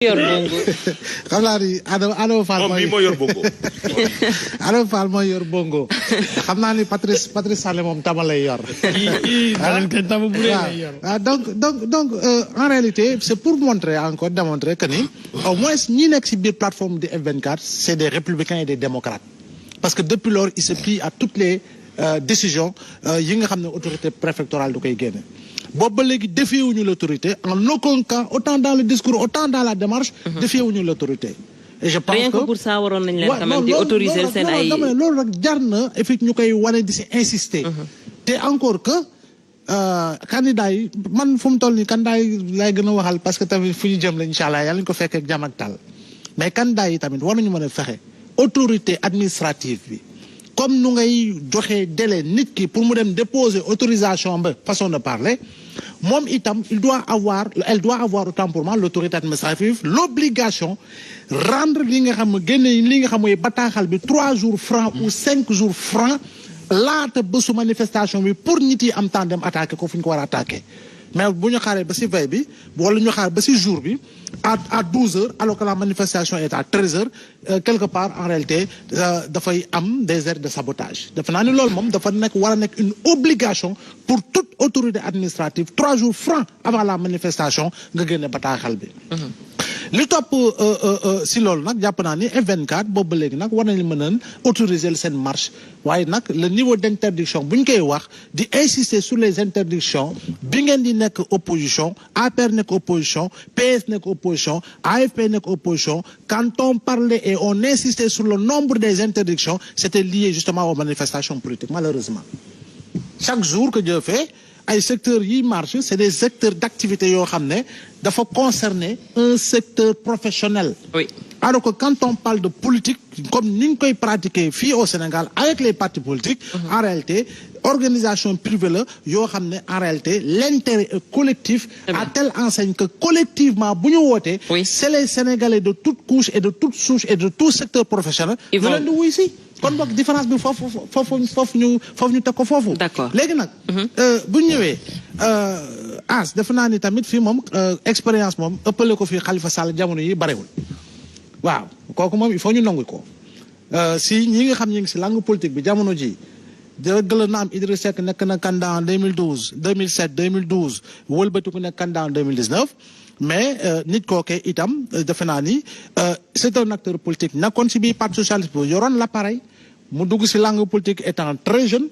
yor bongo. xam naa ni Adama Fall moo yor bongo. Adama Fall mooy yor bongo xam naa ni Patrice Sallé moom tama lay yor. donc en réalité c'est pour démontrer que ni au moins ñi nekk ci biir plateforme de F24 c'est des républicains et des démocrates parce que depuis lors il se plie à toutes les décisions yi nga xam ne autorité préfectorale du koy génne. boobu ba léegi défiewuñu l'autorité en aucun cas autant dans le discours autant dans la démarche. défiewuñu l'autorité. et je pense rien que pour ça waroon nañ leen quand même di autoriser seen ay. loolu rek jar na effectivement ñu koy wane di si insister. te encore que candidat yi man fu mu toll nii candidat yi lay gën a waxal parce que tamit fu ñu jëm la incha allah yàlla ñu ko fekkee ak jàmm ak tal mais candidat yi tamit war nañu mën a fexe autorité administrative bi. comme nu ngay joxe délai nit ki pour mu dem déposer autorisation ba façon de parler moom itam elle doit avoir autant pour moi l'autorité administrative l'obligation rendre li nga xam génne li nga xam mooy bataaxal bi 3 jours francs ou 5 jours francs laata bésu manifestation bi pour nit yi am temps dem attaquer ko fu ñu ko war a attaquer mais bu ñu xaaree ba ci veille bi wala ñu xaar ba ci jour bi à 12 heures alors que la manifestation est à 13 heures quelque part en réalité dafay am des airs de sabotage defe naa ni loolu moom dafa nekk war a nekk une obligation pour toute autorité administrative 3 jours francs avant la manifestation nga génne bataaxal bi. li topp si loolu nag jàpp naa ni F24 boobu ba léegi nag war nañu mën a autoriser seen marche waaye nag le niveau d'interdiction bu ñu koy wax di insister sur les interdictions bi ngeen di nekk opposition APR nekk opposition PS nekk opposition AFP nekk opposition quand on parlait et on insistait sur le nombre des interdictions c'était lié justement aux manifestations politiques malheureusement chaque jour que Dieu fait ay secteurs yi marche c'est des secteurs d'activité yoo xam ne dafa concerner un secteur professionnel. Oui. Alors que quand on parle de politique comme ni ñu koy pratiquer fii au Sénégal avec les partis politiques. En réalité organisation privée la yoo xam ne en réalité l'intérêt est collectif. à telle enseigne que collectivement bu ñu wootee. c'est les Sénégalais de toutes couches et de toutes souches et de tout secteur professionnel. ñu leen di wuy si. kon boog différence bi foofu ñu teg ko foofu. D'accord léegi nag. bu ñu ñëwee defe naa ni tamit fii moom expérience moom ëppale ko fii Khalifa Sall jamono yi barewul waaw kooku moom il faut ñu nangu ko si ñi nga xam ñi ngi si langue politique bi jamono ji dëgg na am Idriss Seck nekk na candidat en 2012 2007 2012 wëlbatiku nekk candidat en 2019 mais nit kookee itam defe naa ni c'est un acteur politique nekkoon si biir parti socialiste bu yoroon l'appareil mu dugg si langue politique étant très jeune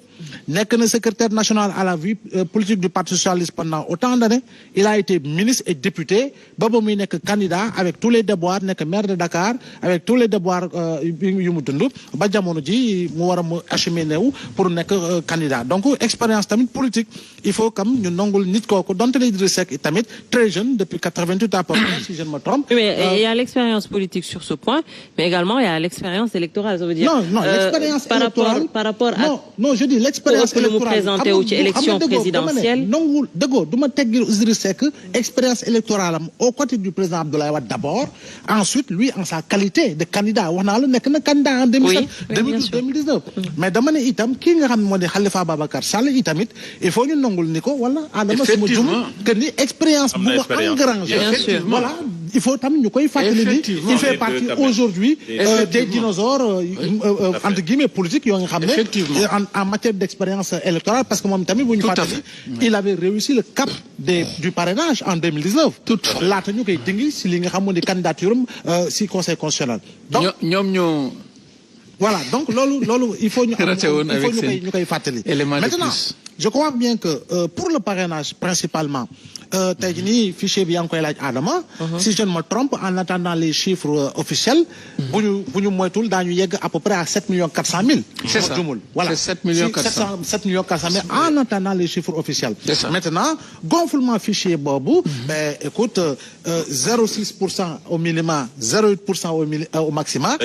nekk na secrétaire national à la vie politique du parti socialiste pendant autant d'années il a été ministre et député ba muy nekk candidat avec tous les déboires nekk maire de Dakar avec tous les déboires yu mu dund ba jamono ji mu war a mu acheminé wu pour nekk candidat donc expérience tamit politique il faut comme ñu nangul nit kooku donte ne Idriss Seck tamit très jeune depuis 88 à peu près si je ne me trompe. Mais il y a l'expérience politique sur ce point mais également il y a l'expérience électorale ça veut dire. Non, l'expérience électorale par rapport à. Non, je dis l'expérience électorale. Présenté wu ci élection présidentielle. nangul dëggoo du ma teggi Idriss Seck expérience électorale am au côté du président Abdoulaye Wade d'abord ensuite lui en sa qualité de candidat wax naa la nekk na candidat en 2007 2019 mais dama ne itam kii nga xam ne moo di Khalifa Babacar Sall itamit il faut ñu nangul ni ko wala adama suma jum que ni expérience bu ma engrangé voilà il faut tam ñu koy fàttali ni il fait partie aujourd'hui des dinosaures entre guillemets politiques yoo nga xam ne en matière d'expérience électorale parce que moom tamit bu ñu fàttali il avait réussi le cap du parrainage en 2019 laata ñu koy dingi si li nga xam ne candidature am si conseil constitutionnel donc ñoom ñoo voilà donc loolu il faut ñu koy fàttali maintenant je crois bien que pour le parrainage principalement tey jii nii fichier bi yaa ngi koy laaj Adama. si je ne me trompe en attendant les chiffres officiels. bu ñu moytul daañu yegg à peu près à 7.400.000. c'est ça voilà c'est 7.400.000 7.400.000 en attendant les chiffres officiels. Maintenant gonflement fichier boobu. ben écoute 0,6% au minimum 0,8% au maximum.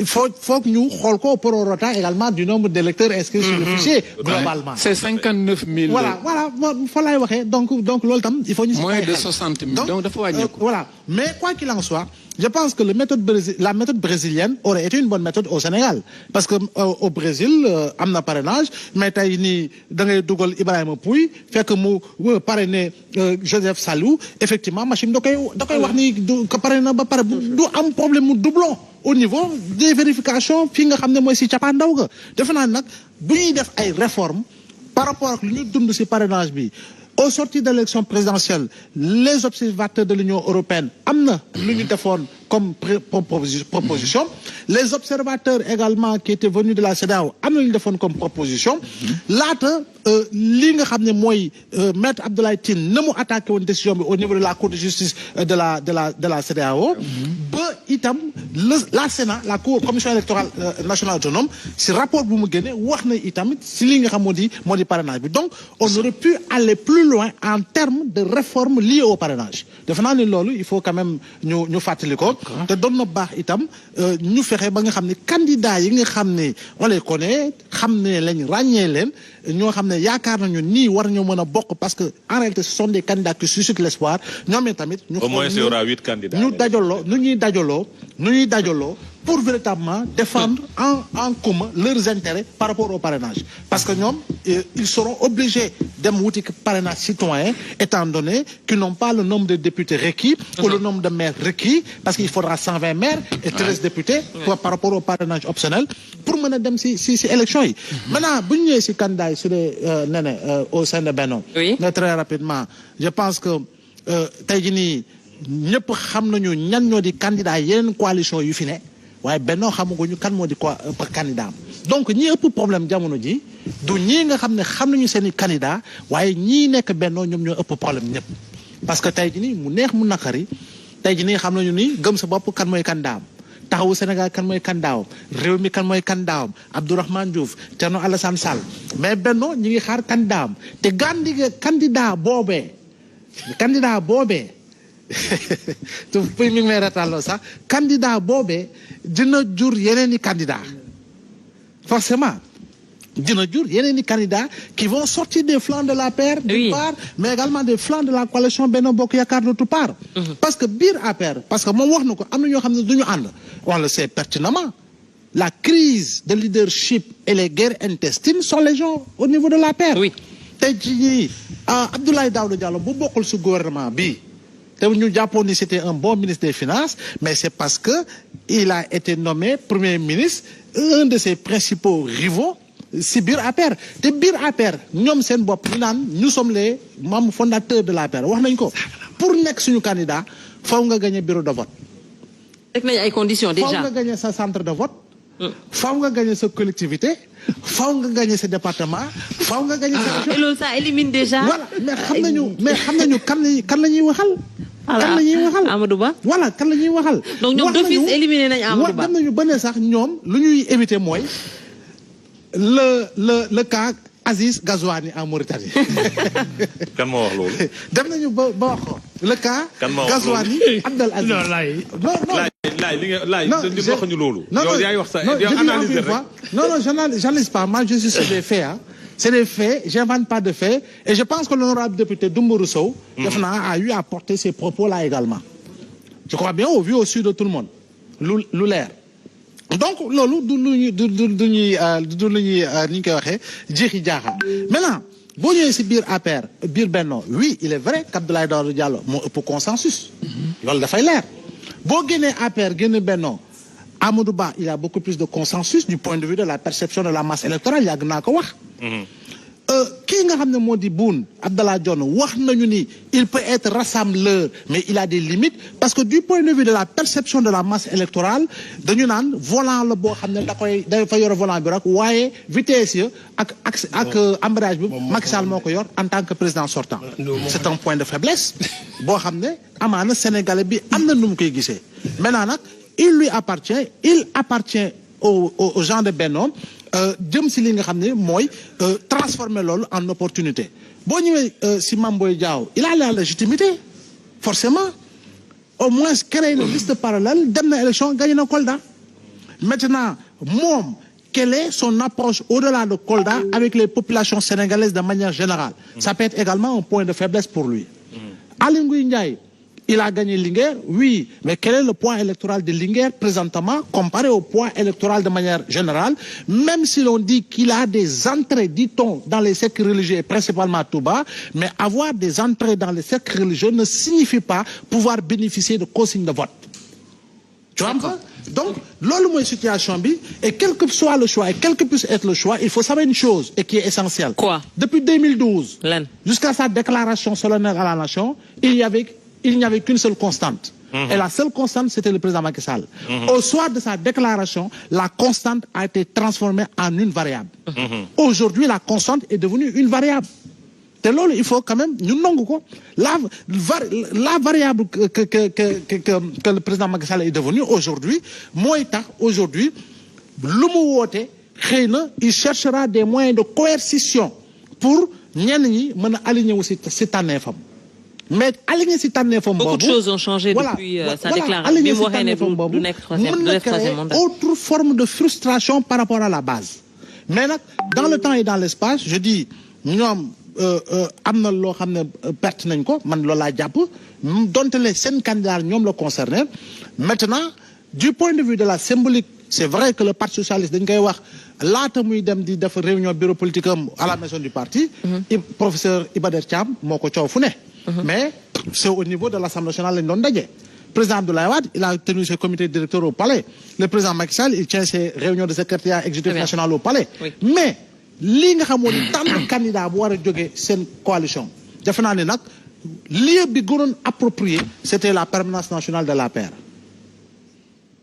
faut ñu xool ko prorata également du nombre d'électeurs inscrits sur le fichier globalement. c'est 59.000. voilà fa laay waxee donc loolu tam il faut ñu. moins de 60.000 donc dafa wàññeeku. voilà mais quoi qu'il en soit je pense que la méthode brésilienne aurait été une bonne méthode au Sénégal parce que au Brésil am na parrainage mais tey nii da ngay dugal Ibrahima Pouye fekk mu parrainé Joseph Salou effectivement machine da koy wax ni ko parrainé na ba pare du am problème mu doublon au niveau des vérifications fii nga xam ne mooy si cappaandaw ga defe naa nag bu ñuy def ay réformes par rapport ak lu ñu dund si parrainage bi au sortir de l'élection présidentielle les observateurs de l'Union européenne am na lu ñu defoon comme proposition les observateurs également qui étaient venus de la CEDEAO am na lu ñu defoon comme proposition laata li nga xam ne mooy maître Abdoulaye Tine na mu attaqué woon décision bi au niveau de la cour de justice de la CEDEAO ba itam la Sénat la commission électorale nationale autonome si rapport bu mu génne wax na itam si li nga xam moo di parrainage bi donc on aurait pu aller plus loin en termes de réforme liée au parrainage defe naa ne loolu il faut quand même ñu fàttali ko te doon na baax itam ñu fexe ba nga xam ne candidat yi nga xam ne on les connaît xam ne lañ ràññee leen ñoo xam ne yaakaar nañu nii war ñoo mën a bokk parce que en réalité ce sont des candidats qui suscitent l'espoir ñoom tamit ñu au moins il y aura 8 candidats ñu dajaloo nu ñuy dajaloo pour véritablement défendre en commun leurs intérêts par rapport au parrainage parce que ñoom ils seront obligés dem wuti parrainage citoyen étant donné qu'ils n'ont pas le nombre de députés requis ou le nombre de maires requis parce qu'il faudra 120 maires et 13 députés par rapport au parrainage optionnel pour mën a dem si élection yi maintenant bu ñu ñëwee si candidat yi su dee au sein de Benno mais très rapidement je pense que tey jii nii ñëpp xam nañu ñan ñoo di candidat yeneen coalition yu fi ne waaye Benno xamaguñu kan moo di candidat donc ñi ëpp problème jamono ji du ñii nga xam ne xam nañu seen i candidat waaye ñii nekk Benno ñoom ñoo ëpp problème ñëpp parce que tey jii nii mu neex mu naqari tey jii nii xam nañu ni gëm sa bopp kan mooy candidat taxawu Sénégal kan mooy candidat réew mi kan mooy candidat Abdourahmane Diouf Thierno Alassane Sall mais Benno ñi ngi xaar candidat te candidat boobee tu mi ngi may retalloo sax candidat boobee dina jur yeneen i candidat forcément dina jur yeneen i candidats qui vont sortir des flancs de l'APR d'une part mais également des flancs de la coalition Benno Bokk Yaakaar d'autre part parce que biir APR parce que moom wax na ko am na ñoo xam ne du ñu ànd on le sait pertinemment la crise de leadership et les guerres intestines sont légion au niveau de l'APR tey jii Abdoulaye Daouda Diallo bu bokkul su gouvernement bi te ñu jàppoon ni c'était un bon ministre des finances mais c'est parce que il a été nommé premier ministre un de ses principaux rivaux si biir APR te biir APR ñoom seen bopp ñu naan nous sommes les membres fondateurs de l'APR wax nañ ko pour nekk suñu candidat faw nga gagner bureau de vote. teg nañ ay conditions déjà faw nga gagner sa centre de vote. faw nga gagner sa collectivité. faw nga gagner sa département. faw nga gagner sa. et loolu ça élimine déjà. voilà mais xam nañu kan la ñuy waxal. kan la ñuy waxal Amadou Ba. voilà kan la ñuy waxal. donc ñoom d'office éliminé nañ Amadou Ba dem nañu ba ne sax ñoom lu ñuy éviter mooy le cas Aziz Ghazouani en Mauritanie. kan moo wax loolu. dem nañu ba wax ko le cas. kan moo wax Ghazouani Abdel Aziz. non li nga laay waxuñu loolu. yow yaay wax sa yow analyse rek. non j'analyse pas moi je suis sur des faits ah. C'est des faits, j'invente pas de faits et je pense que l'honorable député Doumbourou Sow a eu à porter ces propos-là également. Je crois bien au vu au su de tout le monde. lu leer. Donc loolu du lu ñuy ni ñu koy waxee jeexi jaaxa. Maintenant boo ñëwee si biir APR biir Benno oui il est vrai qu'Abdoulaye Daouda Diallo moo ëpp consensus. loolu dafay leer boo génnee APR génne Benno Amadou Ba il a beaucoup plus de consensus du point de vue de la perception de la masse électorale yàgg naa ko wax. kii nga xam ne moo di Boun Abdallah Dionne wax nañu ni il peut être rassembleur mais il a des limites parce que du point de vue de la perception de la masse électorale dañu naan volant la boo xam ne dafa yor volant bi rek waaye vitesse ya ak embrayage bi Macky Sall moo ko yor en tant que président sortant. C'est un point de faiblesse boo xam ne amaana Sénégalais bi am na nu mu koy gisee maintenant nag il appartient aux gens de Benno jëm si li nga xam ne mooy transformer loolu en opportunité boo ñëwee si Mame Boye Diao il a la légitimité forcément au moins créer une liste parallèle dem na élection gagné na Kolda maintenant moom quelle est son approche au-delà de Kolda avec les populations sénégalaises de manière générale ça peut être également un point de faiblesse pour lui Aly Ngouille Ndiaye Il a gagné Linguère, oui, mais quel est le poids électoral de Linguère présentement comparé au poids électoral de manière générale, même si l'on dit qu'il a des entrées, dit-on, dans les cercles religieux, principalement à Touba, mais avoir des entrées dans les cercles religieux ne signifie pas pouvoir bénéficier de consignes de vote. Tu vois quoi? Donc, l'autre situation, et quel que soit le choix, et quel que puisse être le choix, il faut savoir une chose, et qui est essentielle. Quoi? Depuis 2012, jusqu'à sa déclaration solennelle à la nation, il n'y avait qu'une seule constante. Et la seule constante, c'était le président Macky Sall. Au soir de sa déclaration, la constante a été transformée en une variable. Aujourd'hui, la constante est devenue une variable. Il faut quand même nous la variable que le président Macky Sall est devenu aujourd'hui, aujourd'hui, il cherchera des moyens de coercition pour aligner aussi cette année. Mais aligner cette année, beaucoup de choses ont changé depuis sa déclaration. Autre forme de frustration par rapport à la base. Mais dans le temps et dans l'espace, je dis, nous amna lo xamné perte nañ ko man loolu laa jàpp donte les 5 candidats ñoom la concerné. Maintenant du point de vue de la symbolique, c'est vrai que le parti socialiste dañ koy wax laata muy dem di def réunion bureau politique à la maison du parti, professeur Iba Der Thiam moo ko coow fu ne. Mais c'est au niveau de l'Assemblée nationale lañ doon daje. Président Abdoulaye Wade, il a tenu ses comités directeurs au palais. Le président Macky Sall, il tient ses réunions de secrétariat exécutif national au palais. Mais li nga xamone tant de candidats bu wara joggé sen coalition defe naa ne nag lieu bi gënoon approprié c'était la permanence nationale de l'APR.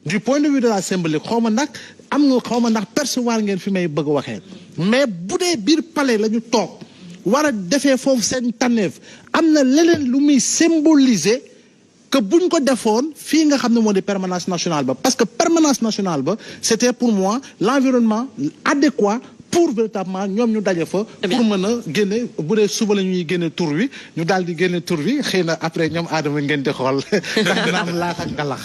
Du point de vue de la symbolique xawma nak am nga xawma ndax percevoir ngeen fi may bëgg waxé, mais bu dee biir palais lañu tok wara défé fofu sen tànneef am na leneen lu muy symboliser que buñ ko defoon fii nga xam ne moo di permanence nationale ba, parce que permanence nationale ba c'était pour moi l'environnement adéquat pour véritablement ñoom ñu daje fa pour mën a génne bu dee suba la ñuy génne tur wi ñu daal di génne tur wi xëy na après ñoom aadama ngeen di xool ndax dina am laat ak ngalax.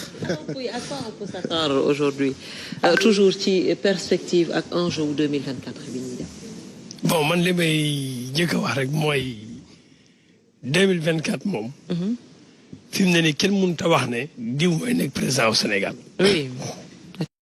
Oui, à quoi on peut s'attendre aujourd'hui, toujours ci perspective ak enjeu 2024 bi ñuy def. Bon man li may jëkk a wax rek mooy 2024 moom. fi mu ne nii kenn mënut a wax ne diw mooy nekk président au Sénégal. Oui.